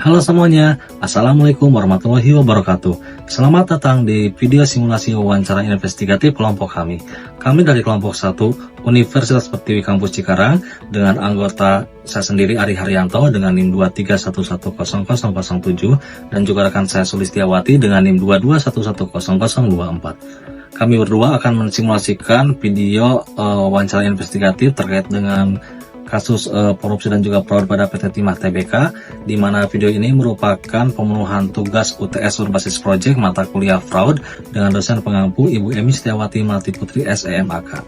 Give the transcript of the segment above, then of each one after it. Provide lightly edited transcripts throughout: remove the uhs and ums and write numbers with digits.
Halo semuanya, Assalamualaikum warahmatullahi wabarakatuh. Selamat datang di video simulasi wawancara investigatif kelompok kami. Kami dari kelompok 1, Universitas Pertiwi Kampus Cikarang, dengan anggota saya sendiri Ari Haryanto dengan NIM 23110007 dan juga rekan saya Sulistiawati dengan NIM 22110024. Kami berdua akan mensimulasikan video wawancara investigatif terkait dengan kasus korupsi dan juga fraud pada PT Timah Tbk, di mana video ini merupakan pemenuhan tugas UTS berbasis project mata kuliah fraud dengan dosen pengampu Ibu Emi Setiawati Melati Putri SEMAK.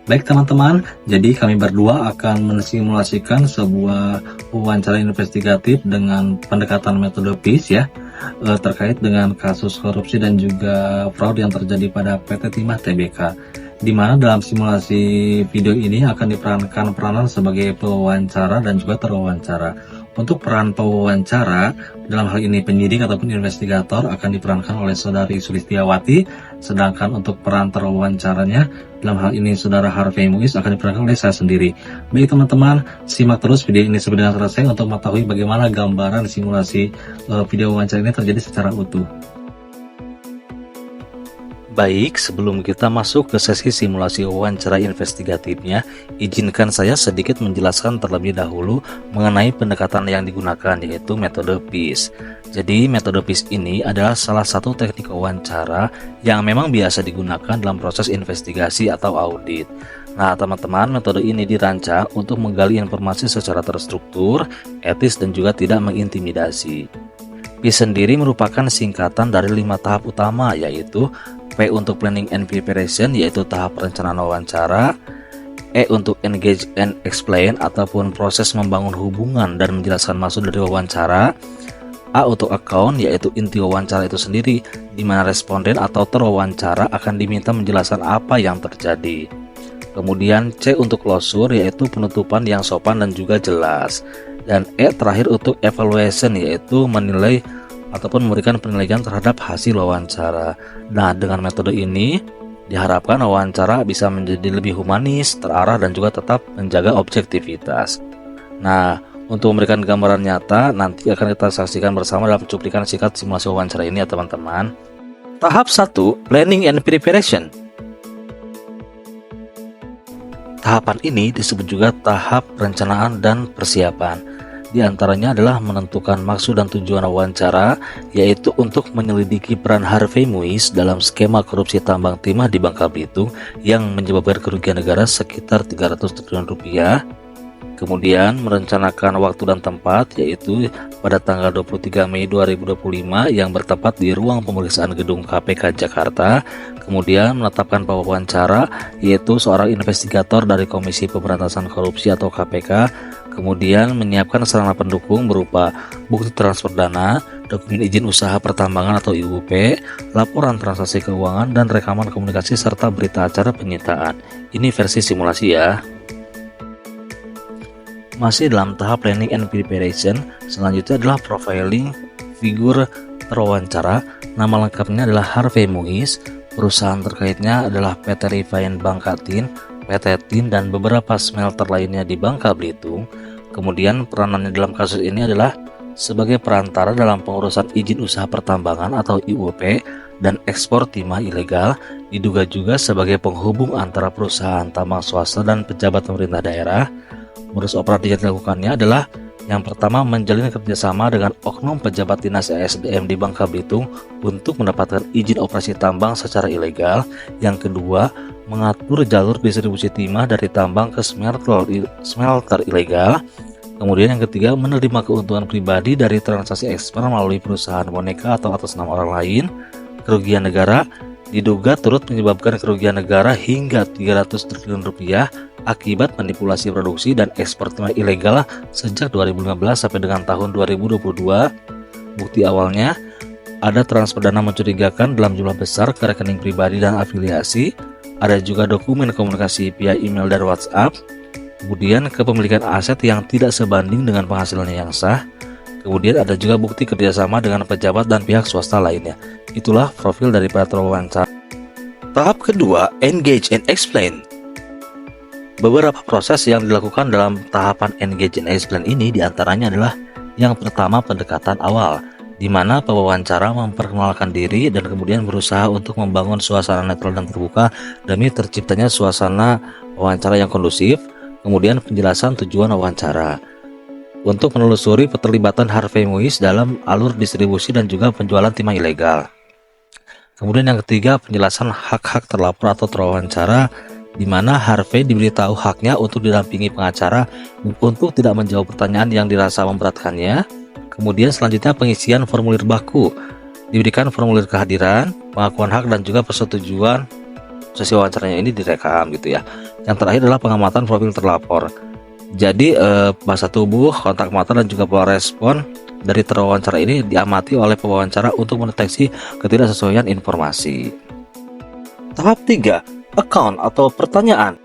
Baik teman-teman, jadi kami berdua akan mensimulasikan sebuah wawancara investigatif dengan pendekatan metode PIS ya, terkait dengan kasus korupsi dan juga fraud yang terjadi pada PT Timah Tbk. Di mana dalam simulasi video ini akan diperankan peranan sebagai pewawancara dan juga terwawancara. Untuk peran pewawancara, dalam hal ini penyidik ataupun investigator akan diperankan oleh saudari Sulistiawati, sedangkan untuk peran terwawancaranya, dalam hal ini saudara Harvey Muiz akan diperankan oleh saya sendiri. Baik teman-teman, simak terus video ini sampai dengan selesai untuk mengetahui bagaimana gambaran simulasi video wawancara ini terjadi secara utuh. Baik, sebelum kita masuk ke sesi simulasi wawancara investigatifnya, izinkan saya sedikit menjelaskan terlebih dahulu mengenai pendekatan yang digunakan, yaitu metode PIS. Jadi, metode PIS ini adalah salah satu teknik wawancara yang memang biasa digunakan dalam proses investigasi atau audit. Nah, teman-teman, metode ini dirancang untuk menggali informasi secara terstruktur, etis, dan juga tidak mengintimidasi. PIS sendiri merupakan singkatan dari 5 tahap utama, yaitu P untuk Planning and Preparation, yaitu tahap perencanaan wawancara. E untuk Engage and Explain, ataupun proses membangun hubungan dan menjelaskan maksud dari wawancara. A untuk Account, yaitu inti wawancara itu sendiri, di mana responden atau terwawancara akan diminta menjelaskan apa yang terjadi. Kemudian C untuk Closure, yaitu penutupan yang sopan dan juga jelas. Dan E terakhir untuk Evaluation, yaitu menilai ataupun memberikan penilaian terhadap hasil wawancara. Nah, dengan metode ini diharapkan wawancara bisa menjadi lebih humanis, terarah, dan juga tetap menjaga objektivitas. Nah, untuk memberikan gambaran nyata, nanti akan kita saksikan bersama dalam cuplikan singkat simulasi wawancara ini ya teman-teman. Tahap 1, Planning and Preparation. Tahapan ini disebut juga tahap perencanaan dan persiapan. Di antaranya adalah menentukan maksud dan tujuan wawancara, yaitu untuk menyelidiki peran Harvey Muiz dalam skema korupsi tambang timah di Bangka Belitung yang menyebabkan kerugian negara sekitar 300 triliun rupiah. Kemudian merencanakan waktu dan tempat, yaitu pada tanggal 23 Mei 2025 yang bertempat di ruang pemeriksaan gedung KPK Jakarta. Kemudian menetapkan pewawancara, yaitu seorang investigator dari Komisi Pemberantasan Korupsi atau KPK. Kemudian menyiapkan sarana pendukung berupa bukti transfer dana, dokumen izin usaha pertambangan atau IUP, laporan transaksi keuangan, dan rekaman komunikasi serta berita acara penyitaan. Ini versi simulasi ya. Masih dalam tahap Planning and Preparation, selanjutnya adalah Profiling figur terwawancara. Nama lengkapnya adalah Harvey Muiz, perusahaan terkaitnya adalah PT Refine Bangka Tin, PT Tin, dan beberapa smelter lainnya di Bangka Belitung. Kemudian peranannya dalam kasus ini adalah sebagai perantara dalam pengurusan izin usaha pertambangan atau IUP dan ekspor timah ilegal, diduga juga sebagai penghubung antara perusahaan tambang swasta dan pejabat pemerintah daerah. Modus operandi yang dilakukannya adalah yang pertama, menjalin kerjasama dengan oknum pejabat dinas ESDM di Bangka Belitung untuk mendapatkan izin operasi tambang secara ilegal. Yang kedua, mengatur jalur distribusi timah dari tambang ke smelter ilegal. Kemudian yang ketiga, menerima keuntungan pribadi dari transaksi ekspor melalui perusahaan boneka atau atas nama orang lain. Kerugian negara diduga turut menyebabkan kerugian negara hingga 300 triliun rupiah akibat manipulasi produksi dan ekspor timah ilegal sejak 2015 sampai dengan tahun 2022. Bukti awalnya ada transfer dana mencurigakan dalam jumlah besar ke rekening pribadi dan afiliasi. Ada juga dokumen komunikasi via email dan WhatsApp. Kemudian kepemilikan aset yang tidak sebanding dengan penghasilannya yang sah. Kemudian ada juga bukti kerjasama dengan pejabat dan pihak swasta lainnya. Itulah profil dari para terwawancara. Tahap kedua, Engage and Explain. Beberapa proses yang dilakukan dalam tahapan engage in ice plan ini diantaranya adalah yang pertama pendekatan awal, di mana pewawancara memperkenalkan diri dan kemudian berusaha untuk membangun suasana netral dan terbuka demi terciptanya suasana wawancara yang kondusif. Kemudian penjelasan tujuan wawancara untuk menelusuri keterlibatan Harvey Muiz dalam alur distribusi dan juga penjualan timah ilegal. Kemudian yang ketiga, penjelasan hak-hak terlapor atau terwawancara, di mana Harvey diberitahu haknya untuk didampingi pengacara untuk tidak menjawab pertanyaan yang dirasa memberatkannya. Kemudian selanjutnya pengisian formulir baku, diberikan formulir kehadiran, pengakuan hak dan juga persetujuan sesi wawancaranya ini direkam gitu ya. Yang terakhir adalah pengamatan profil terlapor. Jadi bahasa tubuh, kontak mata dan juga pola respon dari terwawancara ini diamati oleh pewawancara untuk mendeteksi ketidaksesuaian informasi. Tahap 3, account atau pertanyaan.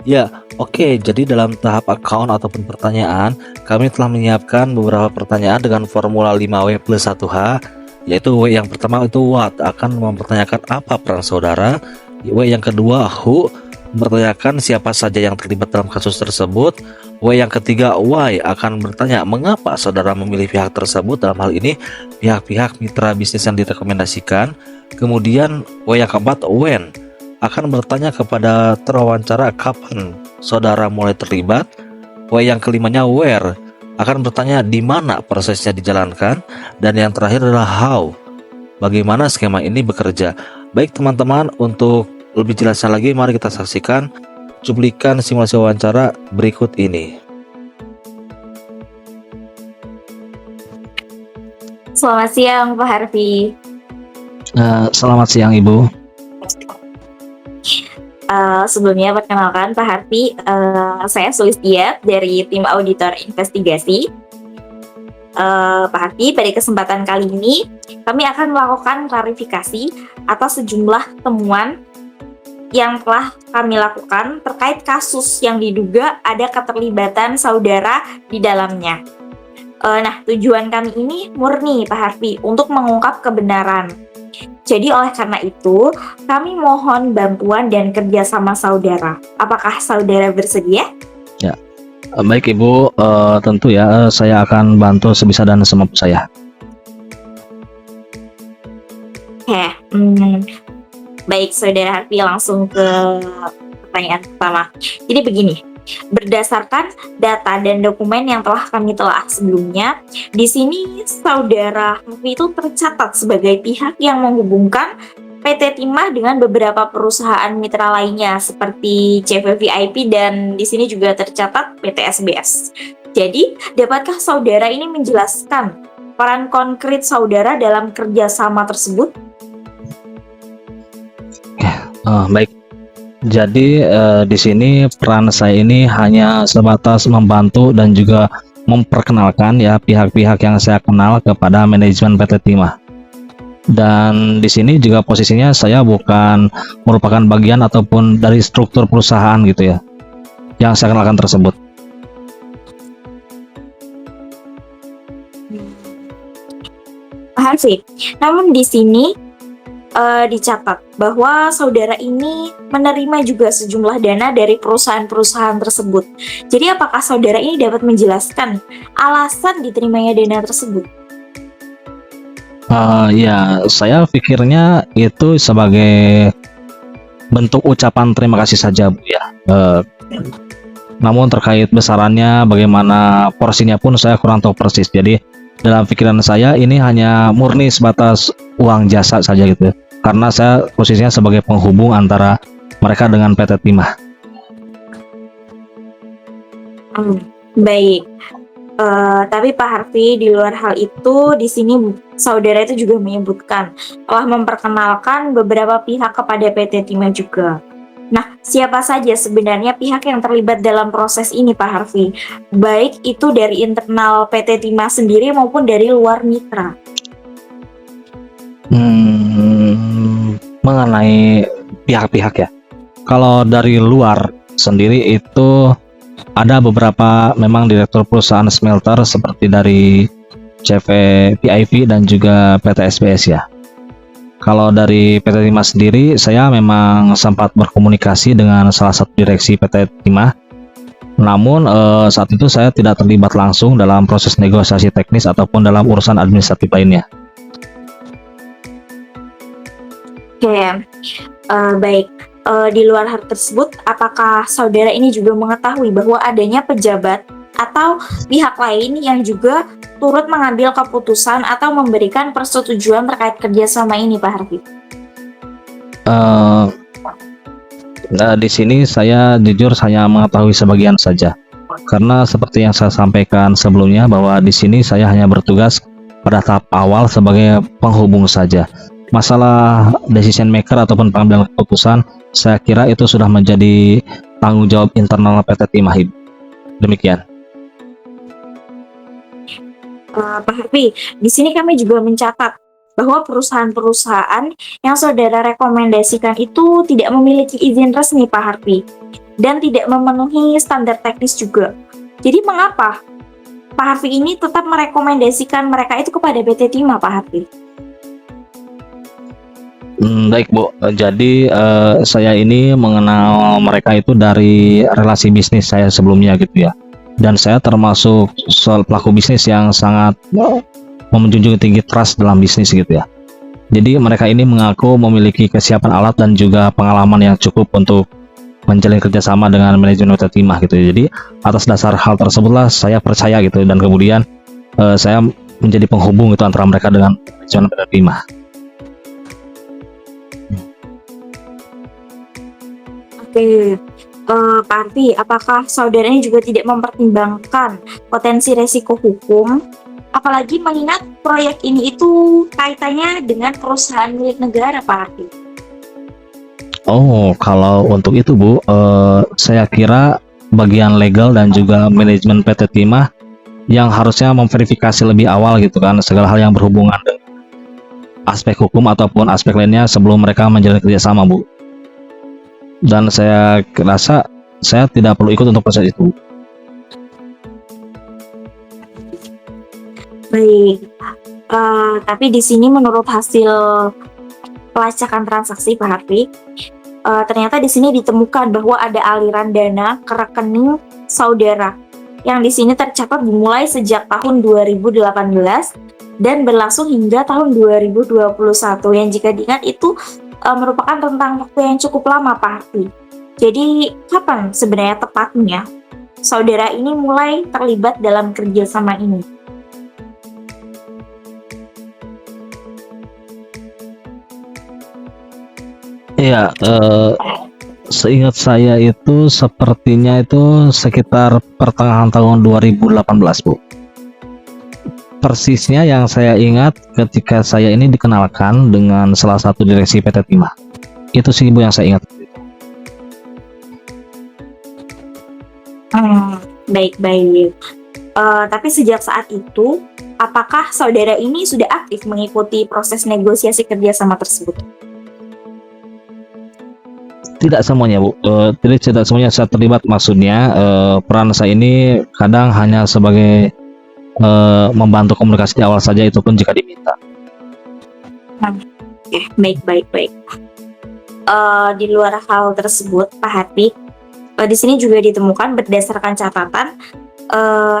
Ya, oke, jadi dalam tahap account ataupun pertanyaan, kami telah menyiapkan beberapa pertanyaan dengan formula 5W plus 1H, yaitu W yang pertama itu what, akan mempertanyakan apa peran saudara. W yang kedua who, mempertanyakan siapa saja yang terlibat dalam kasus tersebut. W yang ketiga why, akan bertanya mengapa saudara memilih pihak tersebut, dalam hal ini pihak-pihak mitra bisnis yang direkomendasikan. Kemudian W yang keempat when, akan bertanya kepada terwawancara kapan saudara mulai terlibat. W yang kelimanya where, akan bertanya di mana prosesnya dijalankan. Dan yang terakhir adalah how, bagaimana skema ini bekerja. Baik teman-teman, untuk lebih jelasnya lagi mari kita saksikan cuplikan simulasi wawancara berikut ini. Selamat siang Pak Harvey. Selamat siang Ibu. Sebelumnya perkenalkan Pak Harvey, saya Sulistia dari tim auditor investigasi. Pak Harvey, pada kesempatan kali ini kami akan melakukan klarifikasi atas sejumlah temuan yang telah kami lakukan terkait kasus yang diduga ada keterlibatan saudara di dalamnya. Nah, tujuan kami ini murni Pak Harvey untuk mengungkap kebenaran. Jadi oleh karena itu, kami mohon bantuan dan kerjasama saudara. Apakah saudara bersedia? Ya, baik Ibu, tentu ya saya akan bantu sebisa dan semampu saya. Baik saudara Harvey, langsung ke pertanyaan pertama. Jadi begini, berdasarkan data dan dokumen yang telah kami telah sebelumnya, di sini saudara Harvey itu tercatat sebagai pihak yang menghubungkan PT Timah dengan beberapa perusahaan mitra lainnya seperti CVVIP dan di sini juga tercatat PT SBS. Jadi, dapatkah saudara ini menjelaskan peran konkret saudara dalam kerjasama tersebut? Baik. Jadi di sini peran saya ini hanya sebatas membantu dan juga memperkenalkan ya pihak-pihak yang saya kenal kepada manajemen PT Timah. Dan di sini juga posisinya saya bukan merupakan bagian ataupun dari struktur perusahaan gitu ya yang saya kenalkan tersebut. Pak Harvey, namun di sini dicatat bahwa saudara ini menerima juga sejumlah dana dari perusahaan-perusahaan tersebut. Jadi apakah saudara ini dapat menjelaskan alasan diterimanya dana tersebut? Ya, saya pikirnya itu sebagai bentuk ucapan terima kasih saja Bu ya. Namun terkait besarannya, bagaimana porsinya pun saya kurang tahu persis. Jadi dalam pikiran saya ini hanya murni sebatas uang jasa saja gitu. Karena saya posisinya sebagai penghubung antara mereka dengan PT Timah. Baik. Tapi Pak Harvey, di luar hal itu, di sini saudara itu juga menyebutkan telah memperkenalkan beberapa pihak kepada PT Timah juga. Nah, siapa saja sebenarnya pihak yang terlibat dalam proses ini Pak Harvey? Baik itu dari internal PT Timah sendiri maupun dari luar mitra. Mengenai pihak-pihak ya, kalau dari luar sendiri itu ada beberapa memang direktur perusahaan smelter seperti dari CV PIV dan juga PT SBS ya. Kalau dari PT Timah sendiri, saya memang sempat berkomunikasi dengan salah satu direksi PT Timah. Namun saat itu saya tidak terlibat langsung dalam proses negosiasi teknis ataupun dalam urusan administratif lainnya. Oke, baik. Di luar hal tersebut, apakah saudara ini juga mengetahui bahwa adanya pejabat atau pihak lain yang juga turut mengambil keputusan atau memberikan persetujuan terkait kerjasama ini, Pak Harfi? Eh, Nah, di sini saya jujur hanya mengetahui sebagian saja. Karena seperti yang saya sampaikan sebelumnya bahwa di sini saya hanya bertugas pada tahap awal sebagai penghubung saja. Masalah decision maker ataupun pengambilan keputusan, saya kira itu sudah menjadi tanggung jawab internal PT Timah. Demikian. Pak Harfi, di sini kami juga mencatat bahwa perusahaan-perusahaan yang saudara rekomendasikan itu tidak memiliki izin resmi, Pak Harfi, dan tidak memenuhi standar teknis juga. Jadi mengapa Pak Harfi ini tetap merekomendasikan mereka itu kepada PT Timah, Pak Harfi? Baik Bu, jadi saya ini mengenal mereka itu dari relasi bisnis saya sebelumnya gitu ya. Dan saya termasuk pelaku bisnis yang sangat menjunjung tinggi trust dalam bisnis gitu ya. Jadi mereka ini mengaku memiliki kesiapan alat dan juga pengalaman yang cukup untuk menjalin kerjasama dengan manajemen PT Timah gitu ya. Jadi atas dasar hal tersebutlah saya percaya gitu, dan kemudian saya menjadi penghubung itu antara mereka dengan manajemen PT Timah. Oke, Pak Harfi, apakah saudaranya juga tidak mempertimbangkan potensi resiko hukum? Apalagi mengingat proyek ini itu kaitannya dengan perusahaan milik negara, Pak Harfi. Oh, kalau untuk itu Bu, saya kira bagian legal dan juga manajemen PT Timah yang harusnya memverifikasi lebih awal gitu kan segala hal yang berhubungan dengan aspek hukum ataupun aspek lainnya sebelum mereka menjalin kerjasama Bu. Dan saya rasa saya tidak perlu ikut untuk proses itu. Baik, tapi di sini menurut hasil pelacakan transaksi, Pak Harfi, ternyata di sini ditemukan bahwa ada aliran dana ke rekening saudara yang di sini tercatat dimulai sejak tahun 2018 dan berlangsung hingga tahun 2021, yang jika diingat itu merupakan rentang waktu yang cukup lama, Pak Harfi. Jadi kapan sebenarnya tepatnya saudara ini mulai terlibat dalam kerjasama ini? Iya, seingat saya itu sepertinya itu sekitar pertengahan tahun 2018 Bu. Persisnya yang saya ingat ketika saya ini dikenalkan dengan salah satu direksi PT Timah. Itu sih Bu yang saya ingat. Baik-baik. Tapi sejak saat itu, apakah saudara ini sudah aktif mengikuti proses negosiasi kerjasama tersebut? Tidak semuanya Bu, tidak semuanya saya terlibat. Maksudnya peran saya ini kadang hanya sebagai membantu komunikasi di awal saja, itu pun jika diminta. Oke, baik. Di luar hal tersebut, Pak Harfi, di sini juga ditemukan berdasarkan catatan,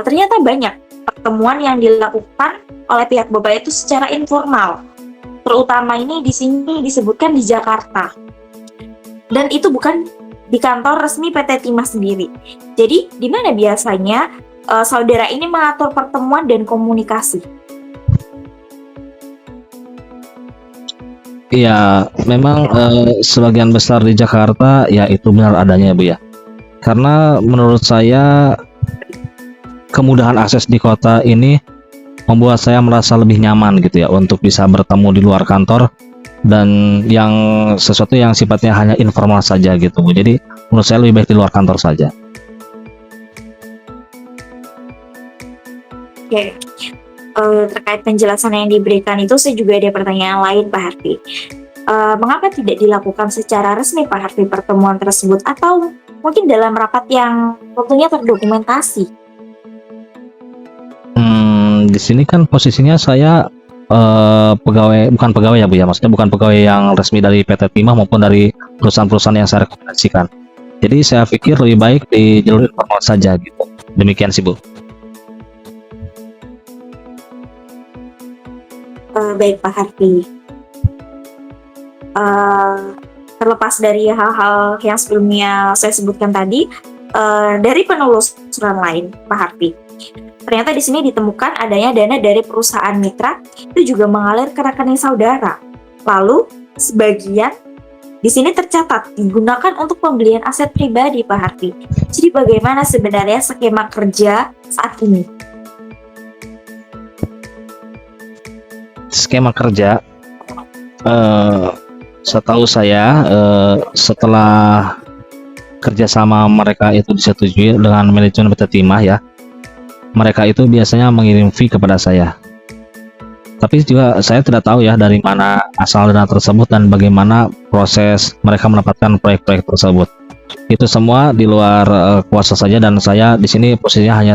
ternyata banyak pertemuan yang dilakukan oleh pihak Bapak itu secara informal. Terutama ini di sini disebutkan di Jakarta. Dan itu bukan di kantor resmi PT Timah sendiri. Jadi, di mana biasanya saudara ini mengatur pertemuan dan komunikasi? Iya, memang sebagian besar di Jakarta ya itu benar adanya Bu ya. Karena menurut saya kemudahan akses di kota ini membuat saya merasa lebih nyaman gitu ya untuk bisa bertemu di luar kantor dan yang sesuatu yang sifatnya hanya informal saja gitu Bu. Jadi menurut saya lebih baik di luar kantor saja. Oke, terkait penjelasan yang diberikan itu saya juga ada pertanyaan lain, Pak Harfi. Mengapa tidak dilakukan secara resmi, Pak Harfi, pertemuan tersebut, atau mungkin dalam rapat yang tentunya terdokumentasi? Di sini kan posisinya saya bukan pegawai ya Bu ya, maksudnya bukan pegawai yang resmi dari PT Timah maupun dari perusahaan-perusahaan yang saya rekomendasikan. Jadi saya pikir lebih baik di jalur informal saja gitu. Demikian sih Bu. Baik Pak Harfi. Terlepas dari hal-hal yang sebelumnya saya sebutkan tadi, dari penelusuran lain Pak Harfi, ternyata di sini ditemukan adanya dana dari perusahaan mitra itu juga mengalir ke rekening saudara. Lalu sebagian di sini tercatat digunakan untuk pembelian aset pribadi Pak Harfi. Jadi bagaimana sebenarnya skema kerja saat ini? Skema kerja, setahu saya setelah kerjasama mereka itu disetujui dengan manajemen PT Timah ya, mereka itu biasanya mengirim fee kepada saya. Tapi juga saya tidak tahu ya dari mana asal dana tersebut dan bagaimana proses mereka mendapatkan proyek-proyek tersebut. Itu semua di luar kuasa saja, dan saya di sini posisinya hanya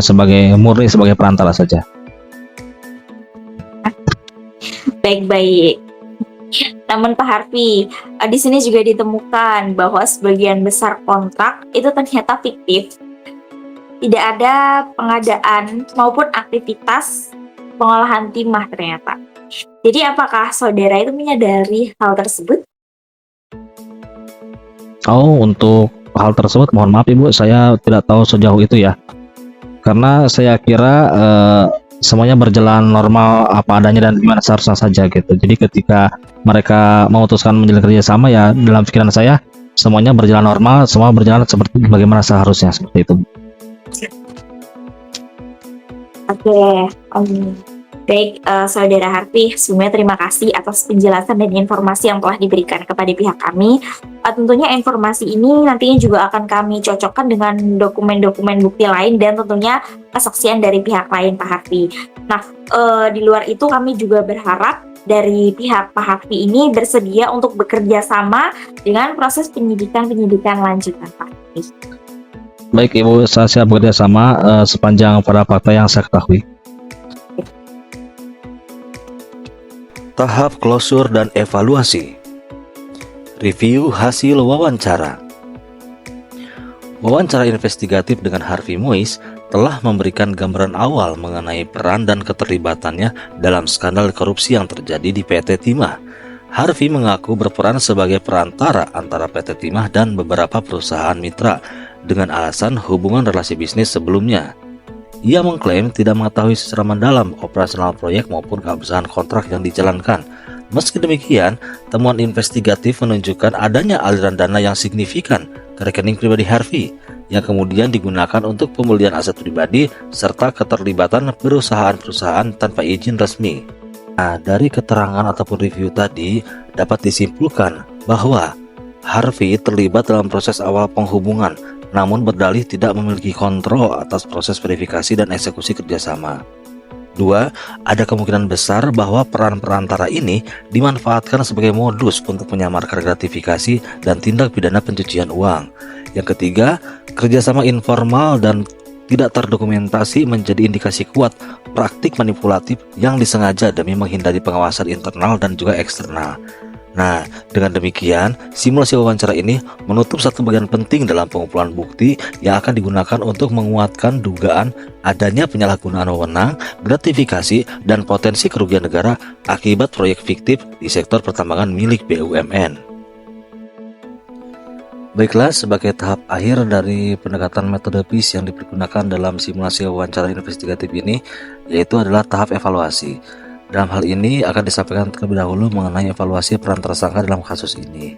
murni sebagai perantara saja. Baik-baik. Namun Pak Harfi, di sini juga ditemukan bahwa sebagian besar kontrak itu ternyata fiktif. Tidak ada pengadaan maupun aktivitas pengolahan timah ternyata. Jadi apakah saudara itu menyadari hal tersebut? Oh, untuk hal tersebut mohon maaf Ibu, saya tidak tahu sejauh itu ya. Karena saya kira semuanya berjalan normal apa adanya dan gimana seharusnya saja gitu. Jadi ketika mereka memutuskan menjalin kerjasama ya, dalam pikiran saya semuanya berjalan normal, semua berjalan seperti bagaimana seharusnya, seperti itu. Oke, baik Saudara Harfi, sebelumnya terima kasih atas penjelasan dan informasi yang telah diberikan kepada pihak kami. Tentunya informasi ini nantinya juga akan kami cocokkan dengan dokumen-dokumen bukti lain dan tentunya kesaksian dari pihak lain Pak Harfi. Nah, di luar itu kami juga berharap dari pihak Pak Harfi ini bersedia untuk bekerja sama dengan proses penyidikan lanjutan Pak Harfi. Baik Ibu, saya siap bekerja sama sepanjang pada fakta yang saya ketahui. Tahap klosur dan evaluasi. Review hasil wawancara. Wawancara investigatif dengan Harvey Moise telah memberikan gambaran awal mengenai peran dan keterlibatannya dalam skandal korupsi yang terjadi di PT Timah. Harvey mengaku berperan sebagai perantara antara PT Timah dan beberapa perusahaan mitra dengan alasan hubungan relasi bisnis sebelumnya. Ia mengklaim tidak mengetahui secara mendalam operasional proyek maupun keabsahan kontrak yang dijalankan. Meski demikian, temuan investigatif menunjukkan adanya aliran dana yang signifikan ke rekening pribadi Harvey yang kemudian digunakan untuk pembelian aset pribadi serta keterlibatan perusahaan-perusahaan tanpa izin resmi. Nah, dari keterangan ataupun review tadi dapat disimpulkan bahwa Harvey terlibat dalam proses awal penghubungan, namun berdalih tidak memiliki kontrol atas proses verifikasi dan eksekusi kerjasama. 2. Ada kemungkinan besar bahwa peran perantara ini dimanfaatkan sebagai modus untuk menyamarkan gratifikasi dan tindak pidana pencucian uang. Yang ketiga, kerjasama informal dan tidak terdokumentasi menjadi indikasi kuat praktik manipulatif yang disengaja demi menghindari pengawasan internal dan juga eksternal. Nah, dengan demikian, simulasi wawancara ini menutup satu bagian penting dalam pengumpulan bukti yang akan digunakan untuk menguatkan dugaan adanya penyalahgunaan wewenang, gratifikasi, dan potensi kerugian negara akibat proyek fiktif di sektor pertambangan milik BUMN. Baiklah, sebagai tahap akhir dari pendekatan metode PIS yang dipergunakan dalam simulasi wawancara investigatif ini, yaitu adalah tahap evaluasi. Dalam hal ini akan disampaikan terlebih dahulu mengenai evaluasi peran tersangka dalam kasus ini.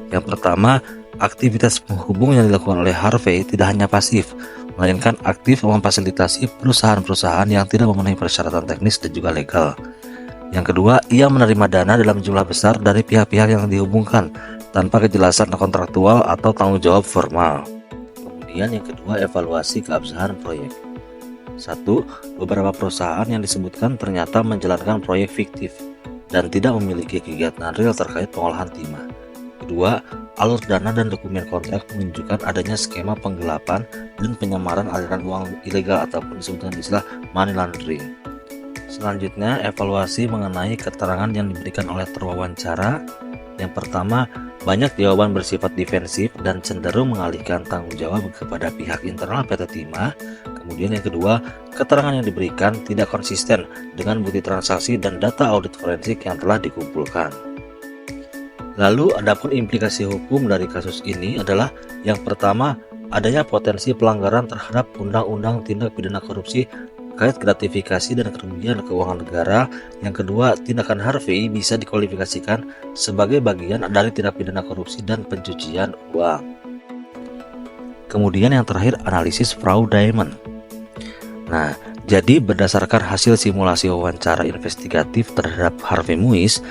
Yang pertama, aktivitas penghubung yang dilakukan oleh Harvey tidak hanya pasif, melainkan aktif memfasilitasi perusahaan-perusahaan yang tidak memenuhi persyaratan teknis dan juga legal. Yang kedua, ia menerima dana dalam jumlah besar dari pihak-pihak yang dihubungkan tanpa kejelasan kontraktual atau tanggung jawab formal. Kemudian yang kedua, evaluasi keabsahan proyek. 1. Beberapa perusahaan yang disebutkan ternyata menjalankan proyek fiktif dan tidak memiliki kegiatan real terkait pengolahan timah. Kedua, alur dana dan dokumen kontrak menunjukkan adanya skema penggelapan dan penyamaran aliran uang ilegal ataupun disebut dengan istilah money laundering. Selanjutnya, evaluasi mengenai keterangan yang diberikan oleh terwawancara. Yang pertama, banyak jawaban bersifat defensif dan cenderung mengalihkan tanggung jawab kepada pihak internal PT Timah. Kemudian yang kedua, keterangan yang diberikan tidak konsisten dengan bukti transaksi dan data audit forensik yang telah dikumpulkan. Lalu, adapun implikasi hukum dari kasus ini adalah yang pertama, adanya potensi pelanggaran terhadap Undang-Undang Tindak Pidana Korupsi terkait gratifikasi dan kerugian keuangan negara. Yang kedua, tindakan Harvey bisa dikualifikasikan sebagai bagian dari tindak pidana korupsi dan pencucian uang. Kemudian yang terakhir, analisis fraudulent. Nah, jadi berdasarkan hasil simulasi wawancara investigatif terhadap Harvey Muiz,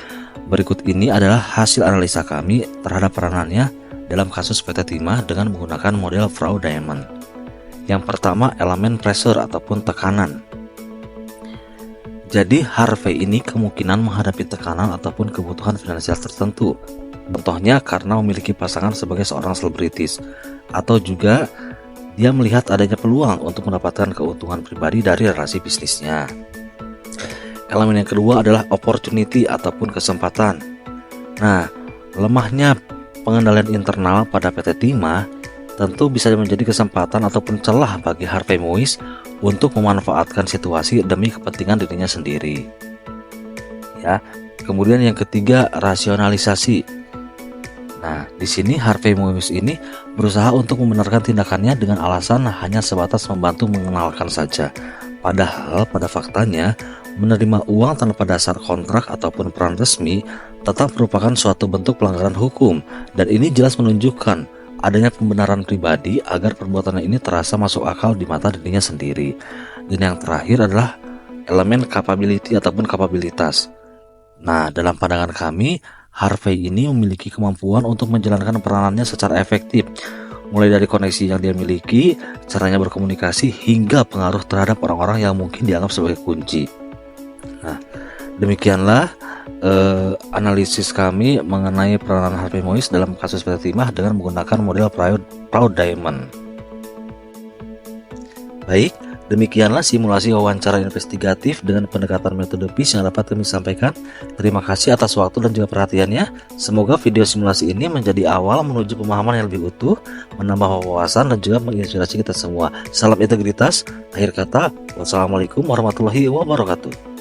berikut ini adalah hasil analisa kami terhadap peranannya dalam kasus PT Timah dengan menggunakan model fraudulent. Yang pertama, elemen pressure ataupun tekanan. Jadi Harvey ini kemungkinan menghadapi tekanan ataupun kebutuhan finansial tertentu. Contohnya karena memiliki pasangan sebagai seorang selebritis, atau juga dia melihat adanya peluang untuk mendapatkan keuntungan pribadi dari relasi bisnisnya. Elemen yang kedua adalah opportunity ataupun kesempatan. Nah, lemahnya pengendalian internal pada PT Timah tentu bisa menjadi kesempatan ataupun celah bagi Harvey Muiz untuk memanfaatkan situasi demi kepentingan dirinya sendiri. Ya. Kemudian yang ketiga, rasionalisasi. Nah, di sini Harvey Muiz ini berusaha untuk membenarkan tindakannya dengan alasan hanya sebatas membantu mengenalkan saja. Padahal pada faktanya, menerima uang tanpa dasar kontrak ataupun peran resmi tetap merupakan suatu bentuk pelanggaran hukum, dan ini jelas menunjukkan adanya pembenaran pribadi agar perbuatannya ini terasa masuk akal di mata dirinya sendiri. Dan yang terakhir adalah elemen capability ataupun kapabilitas. Nah, dalam pandangan kami, Harvey ini memiliki kemampuan untuk menjalankan peranannya secara efektif, mulai dari koneksi yang dia miliki, caranya berkomunikasi, hingga pengaruh terhadap orang-orang yang mungkin dianggap sebagai kunci. Nah, demikianlah analisis kami mengenai peranan Harvey Muiz dalam kasus PT Timah dengan menggunakan model fraudulent. Baik, demikianlah simulasi wawancara investigatif dengan pendekatan metode PIS yang dapat kami sampaikan. Terima kasih atas waktu dan juga perhatiannya. Semoga video simulasi ini menjadi awal menuju pemahaman yang lebih utuh, menambah wawasan dan juga menginspirasi kita semua. Salam integritas. Akhir kata, wassalamualaikum warahmatullahi wabarakatuh.